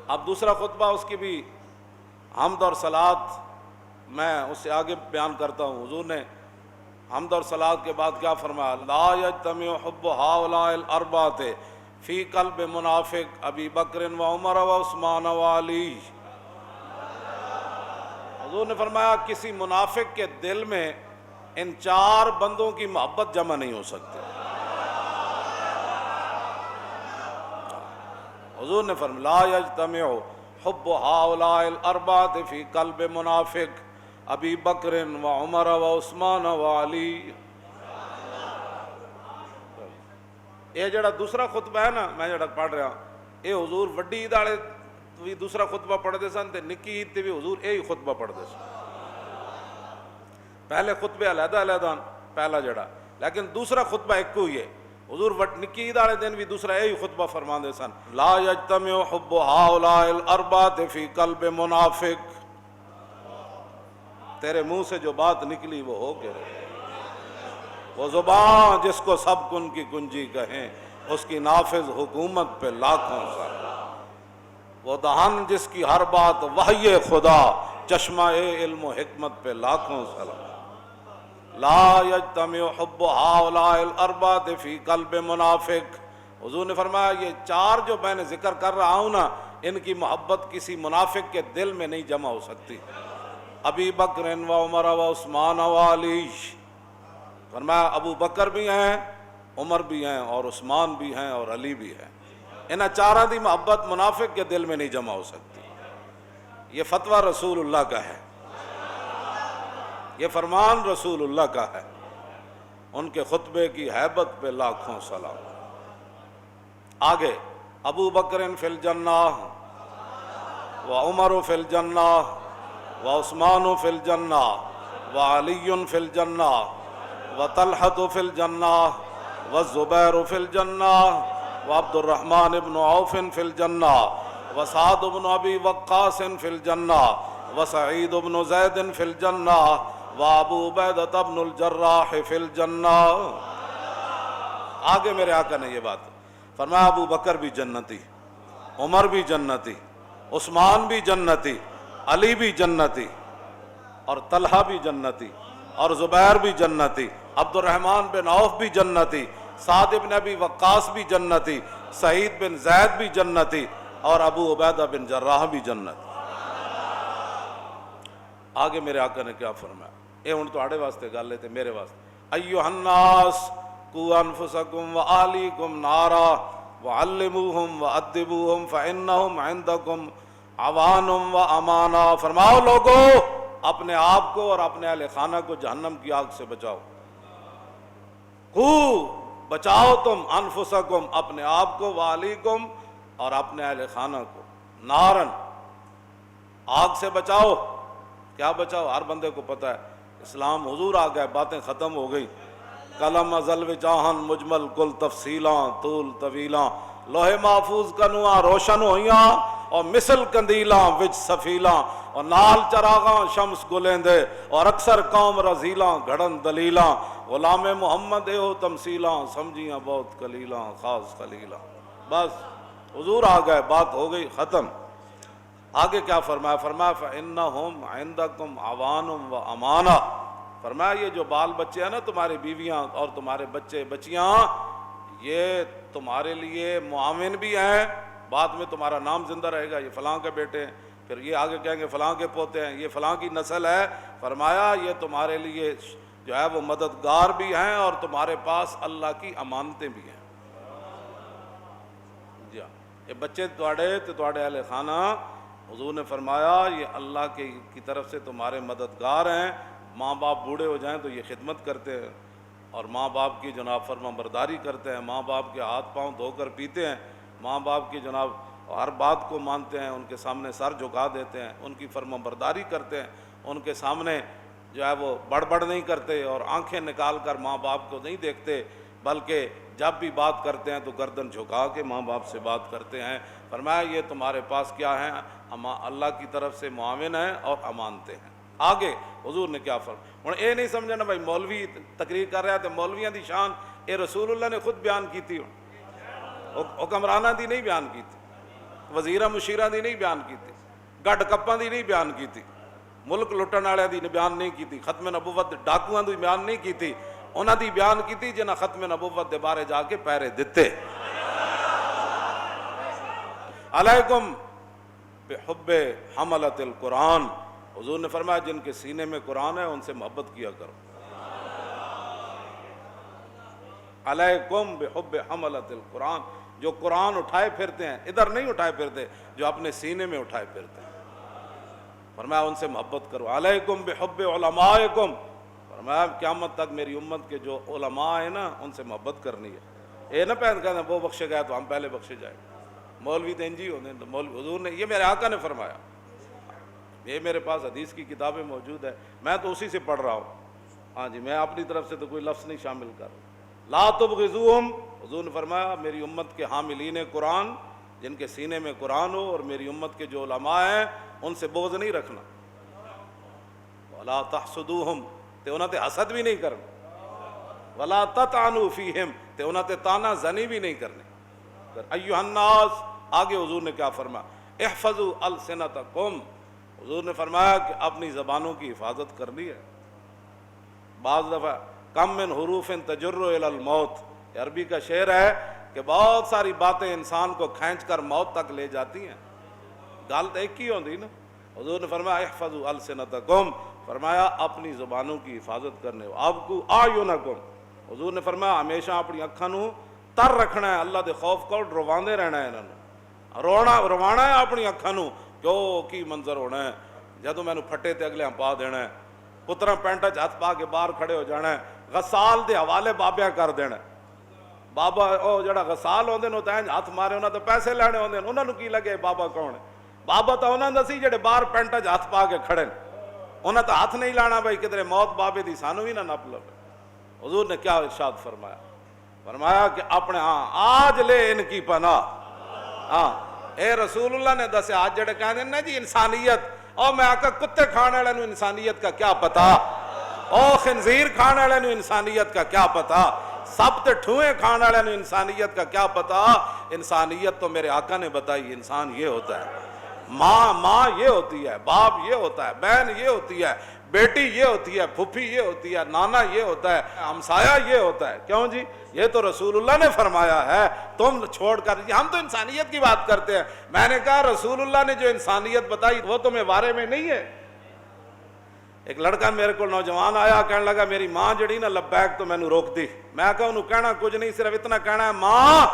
اب دوسرا خطبہ اس کی بھی حمد اور صلات میں اس سے آگے بیان کرتا ہوں. حضور نے حمد اور صلات کے بعد کیا فرمایا؟ لا یجتمع حب ہؤلاء الاربعۃ فی قلب منافق ابی بکر و عمر و عثمان و علی. حضور نے فرمایا کسی منافق کے دل میں ان چار بندوں کی محبت جمع نہیں ہو سکتی. حضور نے فرمایا لا یجتمع حب ہؤلاء الاربعۃ فی قلب منافق ابی بکر و عمر و عثمان و علی. یہ جڑا دوسرا خطبہ ہے نا میں جڑا پڑھ رہا یہ حضور وڈی عید والے بھی دوسرا خطبہ پڑھتے سن تے نکی عید تے بھی حضور یہی خطبہ پڑھتے سن. پہلے خطبے علیحدہ علیحدہ پہلا جڑا، لیکن دوسرا خطبہ ایک ہی ہے. حضور نکی عید والے دن بھی دوسرا یہی خطبہ فرماندے سن لا یجتمع حب ہؤلاء الاربعۃ فی قلب منافق. تیرے منہ سے جو بات نکلی وہ ہو کے رہے. وہ زبان جس کو سب کن کی کنجی کہیں اس کی نافذ حکومت پہ لاکھوں سلام. وہ دہن جس کی ہر بات وحی خدا چشمہ علم و حکمت پہ لاکھوں سلام. لا یجتمع حب ہؤلاء الاربعۃ فی قلب منافق. حضور نے فرمایا یہ چار جو میں نے ذکر کر رہا ہوں نا ان کی محبت کسی منافق کے دل میں نہیں جمع ہو سکتی. ابی بکر و عمر و عثمان و علی. فرمایا ابو بکر بھی ہیں، عمر بھی ہیں اور عثمان بھی ہیں اور علی بھی ہیں. ان چاروں دی محبت منافق کے دل میں نہیں جمع ہو سکتی. یہ فتویٰ رسول اللہ کا ہے، یہ فرمان رسول اللہ کا ہے. ان کے خطبے کی ہیبت پہ لاکھوں سلام. آگے ابو بکر فی الجنہ و عمر فی الجنہ و عثمان فی الجنہ و علی فی الجنہ و طلحۃ فی الجنہ و زبیر فی الجنہ و عبد الرحمن بن عوف فی الجنہ و سعد بن ابی وقاص فی الجنہ و سعید بن زید فی الجنہ و ابو عبیدہ بن الجراح فی الجنہ. آگے میرے آقا نے یہ بات فرمایا ابو بکر بھی جنتی، عمر بھی جنتی، عثمان بھی جنتی، علی بھی جنتی اور طلحہ بھی جنتی اور زبیر بھی جنتی، عبد الرحمن بن عوف بھی جنتی، سعد بن ابی وقاص بھی جنتی، سعید بن زید بھی جنتی اور ابو عبیدہ بن جراح بھی جنتی. آگے میرے آقا نے کیا فرمایا؟ اے ہن تواڈے واسطے گل ہے تے میرے واسطے. ایھا الناس قوا انفسکم واہلیکم نارا وعلموہم وادبوہم فانہم عندکم عوان و امانہ. فرماؤ لوگو اپنے آپ کو اور اپنے اہل خانہ کو جہنم کی آگ سے بچاؤ. بچاؤ تم انفسکم اپنے آپ کو، واہلیکم اور اپنے اہل خانہ کو، نارن آگ سے بچاؤ. کیا بچاؤ؟ ہر بندے کو پتہ ہے اسلام حضور آ گئے، باتیں ختم ہو گئی. قلم ازل وچاہن مجمل کل تفصیلاں طول طویلاں لوہے محفوظ کنواں روشن ہویاں اور مثل کندیلاں وچ سفیلاں اور نال چراغاں شمس گلیندے اور اکثر قوم رزیلاں گھڑن دلیلاں غلام محمد اے ہو تمثیلاں سمجھیاں بہت قلیلاں خاص خلیلاں. بس حضور آ گئے، بات ہو گئی ختم. آگے کیا فرمایا؟ فرمایا فَإِنَّهُمْ عِنْدَكُمْ عَوَانٌ وَأَمَانَةٌ. فرمایا یہ جو بال بچے ہیں نا تمہاری بیویاں اور تمہارے بچے بچیاں یہ تمہارے لیے معاون بھی ہیں. بعد میں تمہارا نام زندہ رہے گا، یہ فلاں کے بیٹے ہیں، پھر یہ آگے کہیں گے فلاں کے پوتے ہیں، یہ فلاں کی نسل ہے. فرمایا یہ تمہارے لیے جو ہے وہ مددگار بھی ہیں اور تمہارے پاس اللہ کی امانتیں بھی ہیں. جی ہاں، یہ بچے تواڈے اہل خانہ حضور نے فرمایا یہ اللہ کی طرف سے تمہارے مددگار ہیں. ماں باپ بوڑھے ہو جائیں تو یہ خدمت کرتے ہیں اور ماں باپ کی جناب فرما برداری کرتے ہیں، ماں باپ کے ہاتھ پاؤں دھو کر پیتے ہیں، ماں باپ کی جناب ہر بات کو مانتے ہیں، ان کے سامنے سر جھکا دیتے ہیں، ان کی فرما برداری کرتے ہیں، ان کے سامنے جو ہے وہ بڑبڑ نہیں کرتے اور آنکھیں نکال کر ماں باپ کو نہیں دیکھتے، بلکہ جب بھی بات کرتے ہیں تو گردن جھکا کے ماں باپ سے بات کرتے ہیں. فرمایا یہ تمہارے پاس کیا ہیں؟ اللہ کی طرف سے معاون ہیں اور امانتے ہیں. آگے حضور نے کیا فرمایا؟ ہن یہ نہیں سمجھنا بھائی مولوی تقریر کر رہا تے مولویاں دی شان یہ رسول اللہ نے خود بیان کی تھی، حکمرانہ دی نہیں بیان کی تھی. وزیرہ مشیرہ دی نہیں بیان کیتی، گڈ کپاں دی نہیں بیان کیتی، ملک لٹن والے دی بیان نہیں کیتی، ختم نبوت ڈاکواں دی بیان نہیں کیتی، انہاں دی بیان کیتی جنہاں ختم نبوت دے بارے جا کے پیرے دتے۔ علیکم بحب حملۃ القرآن، حضور نے فرمایا جن کے سینے میں قرآن ہے ان سے محبت کیا کرو۔ علیکم بحب حملۃ القرآن، جو قرآن اٹھائے پھرتے ہیں، ادھر نہیں اٹھائے پھرتے، جو اپنے سینے میں اٹھائے پھرتے ہیں، فرمایا ان سے محبت کرو۔ علیکم بحب علمائکم، فرمایا قیامت تک میری امت کے جو علماء ہیں نا ان سے محبت کرنی ہے۔ یہ نہ پہن کہنا وہ بخشے گئے تو ہم پہلے بخشے جائیں، مولوی تو انجی ہوتے ہیں، مولوی حضور نے، یہ میرے آقا نے فرمایا، یہ میرے پاس حدیث کی کتابیں موجود ہے، میں تو اسی سے پڑھ رہا ہوں، ہاں جی، میں اپنی طرف سے تو کوئی لفظ نہیں شامل کر رہا۔ لا تبغضوہم، حضور نے فرمایا میری امت کے حاملین قرآن، جن کے سینے میں قرآن ہو، اور میری امت کے جو علماء ہیں ان سے بغض نہیں رکھنا۔ ولا تحسدوہم، تے انہاں تے حسد بھی نہیں کرنا۔ ولا تطعنوا فیہم، تے انہاں تے تانا زنی بھی نہیں کرنی۔ ایھا الناس، آگے حضور نے کیا فرمایا، احفظوا السنتکم، حضور نے فرمایا کہ اپنی زبانوں کی حفاظت کرنی ہے۔ بعض دفعہ کم من حروف تجر الی الموت، عربی کا شعر ہے کہ بہت ساری باتیں انسان کو کھینچ کر موت تک لے جاتی ہیں، گل تو ایک ہی ہوندی نا۔ حضور نے فرمایا احفظوا السنتکم، فرمایا اپنی زبانوں کی حفاظت کرنے، ابکو اعینکم، حضور نے فرمایا ہمیشہ اپنی اکھاں نو تر رکھنا ہے، اللہ دے خوف کو رواندے رہنا ہے، انہاں نو روانا ہے اپنی اکھاں نو، کیوں کی منظر ہونا ہے، جدوں مینوں پھٹے تے اگلے پا دینا ہے، پتراں پینٹاں چ ہاتھ پا کے باہر کھڑے ہو جانا ہے، غسال دے حوالے بابیا کر دینا ہے۔ بابا او جڑا غسال ہوندے نے تے ہاتھ مارے انہاں تو پیسے لینے ہوندے نے، انہاں نو کی لگے بابا کون ہے؟ بابا تو انہاں دا سی جڑے باہر پینٹاں چ ہاتھ پا کے کھڑے نے، انہاں تو ہاتھ نہیں لانا بھائی کدھر موت بابے دی سانو بھی نہ نپ لو۔ حضور نے کیا ارشاد فرمایا، فرمایا کہ اپنے آج لے ان کی پناہ، اے رسول اللہ نے دسیا، آج جڑے کہندے نا جی انسانیت، او میں آقا کتے کھانے والے نو انسانیت کا کیا پتا، او خنزیر کھانے والے نو انسانیت کا کیا پتا، سب تے ٹھوئے کھانے والے نو انسانیت کا کیا پتا، انسانیت تو میرے آقا نے بتائی، انسان یہ ہوتا ہے، ماں یہ ہوتی ہے، باپ یہ ہوتا ہے، بہن یہ ہوتی ہے، بیٹی یہ ہوتی ہے، پھوپھی یہ ہوتی ہے، نانا یہ ہوتا ہے، ہمسایہ یہ ہوتا ہے۔ کیوں جی؟ یہ تو رسول اللہ نے فرمایا ہے، تم چھوڑ کر، ہم تو انسانیت کی بات کرتے ہیں۔ میں نے کہا رسول اللہ نے جو انسانیت بتائی وہ تمہیں بارے میں نہیں ہے۔ ایک لڑکا میرے کو نوجوان آیا، کہنے لگا میری ماں جڑی نا لبیک تو میں نے روک دی، میں کہا انہوں کہنا کچھ نہیں، صرف اتنا کہنا ہے ماں۔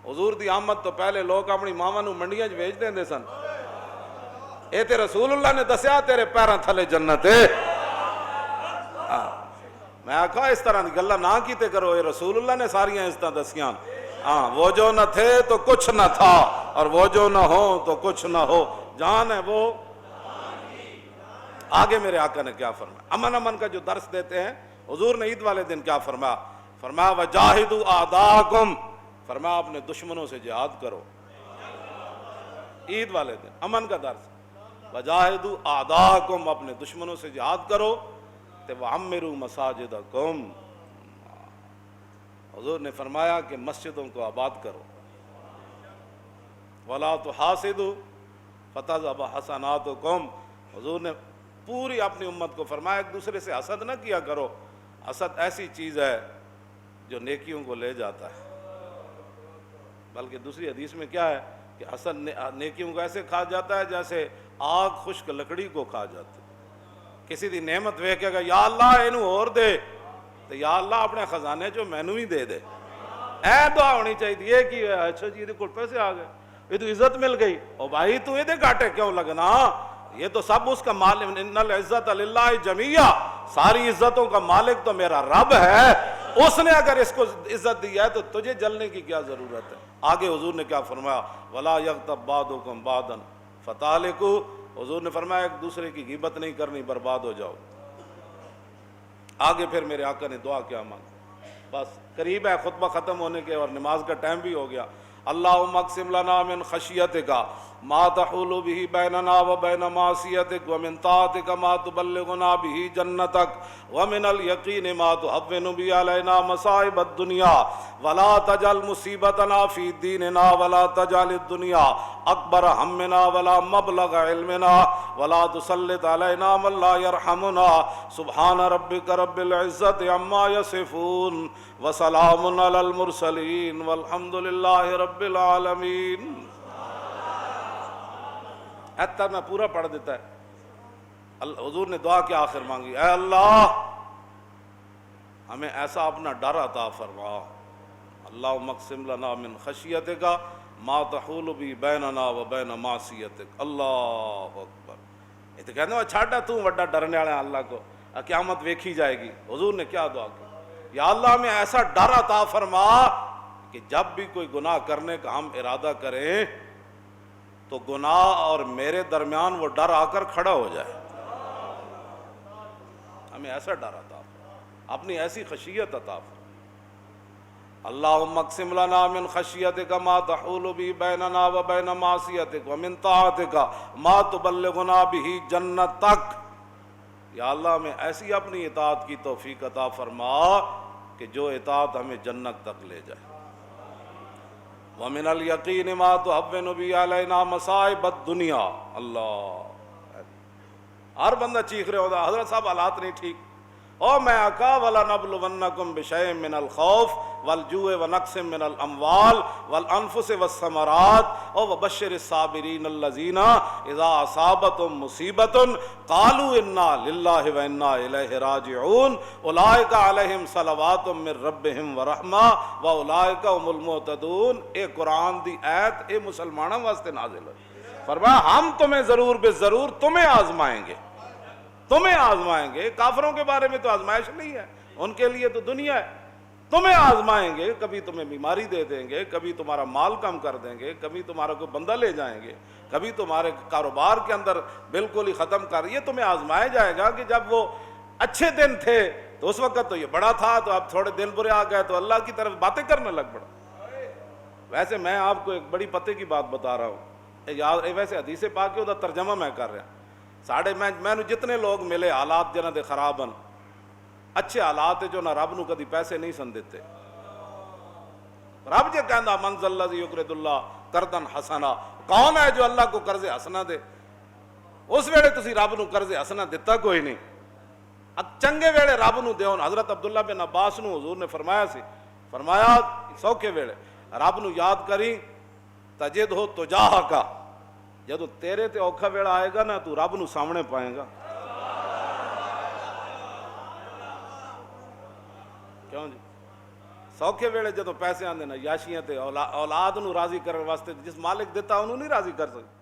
حضور دی آمد تو پہلے لوگ اپنی ماواں نو منڈیاں وچ بھیج دیندے سن، اے تے رسول اللہ نے دسیا تیرے پیراں تھلے جنت ہے۔ میں آکھا اس طرح دی گلاں نہ کیتے کرو، اے رسول اللہ نے ساریاں عزتاں دسیاں، وہ جو نہ تھے تو کچھ نہ تھا، اور وہ جو نہ ہو تو کچھ نہ ہو، جان ہے وہ۔ آگے میرے آقا نے کیا فرمایا، امن کا جو درس دیتے ہیں، حضور نے عید والے دن کیا فرمایا، فرمایا وجاہدوا اعداءکم، فرمایا اپنے دشمنوں سے جہاد کرو۔ عید والے دن امن کا درس، وجاہدوا اعداءکم، اپنے دشمنوں سے جہاد کرو، تے وعمروا مساجدکم، حضور نے فرمایا کہ مسجدوں کو آباد کرو، ولا تحاسدوا فتذهب حسناتکم، حضور نے پوری اپنی امت کو فرمایا ایک دوسرے سے حسد نہ کیا کرو، حسد ایسی چیز ہے جو نیکیوں کو لے جاتا ہے، بلکہ دوسری حدیث میں کیا ہے کہ حسد نیکیوں کو ایسے کھا جاتا ہے جیسے آگ خشک لکڑی کو کھا جاتی ہے۔ کسی دی نعمت ویکھے گا یا اللہ اینو اور دے، تو یا اللہ اپنے خزانے جو مینوں ہی دے دے، اے دعا ہونی چاہیے کہ اچھا جی یہ کول پیسے آ گئے، یہ تو عزت مل گئی، او بھائی تو یہ گھاٹے کیوں لگنا، یہ تو سب اس کا مالک، ان العزت للہ جمیعا، ساری عزتوں کا مالک تو میرا رب ہے، اس نے اگر اس کو عزت دی ہے تو تجھے جلنے کی کیا ضرورت ہے۔ آگے حضور نے کیا فرمایا، ولا یغتب بعضکم بعضا فتہلکوا، حضور نے فرمایا ایک دوسرے کی غیبت نہیں کرنی، برباد ہو جاؤ۔ آگے پھر میرے آقا نے دعا کیا مانگا، بس قریب ہے خطبہ ختم ہونے کے اور نماز کا ٹائم بھی ہو گیا۔ اللہم اقسم لنا من خشیتک ما تحول به بیننا وبین معصیتک ومن طاعتک ما تبلغنا به جنتک ومن الیقین ما تهون به علینا مصائب الدنیا ولا تجعل مصیبتنا فی دیننا ولا تجعل الدنیا اکبر ہمنا ولا مبلغ علمنا ولا تسلط علینا من لا یرحمنا سبحان ربک رب العزت عما یصفون وسلام علی المرسلین والحمد للہ رب العالمین۔ حتیٰ میں پورا پڑھ دیتا ہے۔ حضور نے دعا کے آخر مانگی، اے اللہ ہمیں ایسا اپنا ڈر عطا فرما، اللہم اقسم لنا من خشیتک ما تحول بی بیننا و بین معصیتک۔ اللہ اکبر۔ یہ تو کہتے ہیں چھاٹا تو وڈا ڈرنے والے اللہ کو، قیامت ویکھی جائے گی۔ حضور نے کیا دعا کی؟ یا اللہ ہمیں ایسا ڈر عطا فرما کہ جب بھی کوئی گناہ کرنے کا ہم ارادہ کریں تو گناہ اور میرے درمیان وہ ڈر آ کر کھڑا ہو جائے۔ ہمیں ایسا ڈر عطا فرما، اپنی ایسی خشیت عطا فرما۔ اللہم اقسم لنا من خشیتک ما تحول بی بیننا و بین معصیتک ومن طاعتک ما تبلغنا به جنتک۔ یا اللہ ہمیں ایسی اپنی اطاعت کی توفیق عطا فرما کہ جو اطاعت ہمیں جنت تک لے جائے۔ وَمِنَ الْيَقِينِ مَا تُحَوِّنُ بِهِ عَلَيْنَا مَصَائِبَ الدُّنْيَا۔ اللہ، ہر بندہ چیخ رہے ہوتا حضرت صاحب حالات نہیں ٹھیک، او میں آقا وَلَنَبْلُوَنَّكُمْ بِشَيْءٍ مِّنَ الْخَوْفِ وَالْجُوعِ وَنَقْصٍ مِّنَ الْأَمْوَالِ وَالْأَنفُسِ وَالثَّمَرَاتِ وَبَشِّرِ الصَّابِرِينَ الَّذِينَ إِذَا أَصَابَتْهُمْ مُصِيبَةٌ قَالُوا إِنَّا لِلَّهِ وَإِنَّا إِلَيْهِ رَاجِعُونَ أُولَٰئِكَ عَلَيْهِمْ صَلَوَاتٌ مِّن رَّبِّهِمْ وَرَحْمَةٌ وَأُولَٰئِكَ هُمُ الْمُهْتَدُونَ۔ اے قرآن دی آیت اے مسلمانوں واسطے نازل ہے، فرمایا ہم تمہیں ضرور بے ضرور تمہیں آزمائیں گے، تمہیں آزمائیں گے۔ کافروں کے بارے میں تو آزمائش نہیں ہے، ان کے لیے تو دنیا ہے۔ تمہیں آزمائیں گے، کبھی تمہیں بیماری دے دیں گے، کبھی تمہارا مال کم کر دیں گے، کبھی تمہارا کوئی بندہ لے جائیں گے، کبھی تمہارے کاروبار کے اندر بالکل ہی ختم کر، یہ تمہیں آزمایا جائے گا کہ جب وہ اچھے دن تھے تو اس وقت تو یہ بڑا تھا، تو اب تھوڑے دن برے آ گئے تو اللہ کی طرف باتیں کرنے لگ پڑا۔ ویسے میں آپ کو ایک بڑی پتے کی بات بتا رہا ہوں، ویسے حدیث پاک کے ادھر ترجمہ میں کر رہا میں جتنے لوگ ملے حالات جنہاں دے خرابن، اچھے حالات جو نہ رب نو کدی پیسے نہیں سن دیتے۔ رب جے کہندا من ذا الذی یقرض اللہ قرضا حسنا، کون ہے جو اللہ کو قرض حسنا دے؟ اس ویلے تسی رب نو قرض حسنا دتا کوئی نہیں، چنگے ویلے رب نو دیو۔ حضرت عبداللہ بن عباس نو حضور نے فرمایا سی، فرمایا سوکھے ویلے رب نو یاد کری تجد ہو تجاہ کا، جدو تیرے تے اوکھا ویڑا آئے گا نا تو رب نو سامنے پائیں گا۔ کیوں جی؟ سوکھے ویڑے جدو پیسے آندے نا یاشیاں تے اولاد نو راضی کرنے واسطے جس مالک دیتا انہوں نہیں راضی کر سکتے۔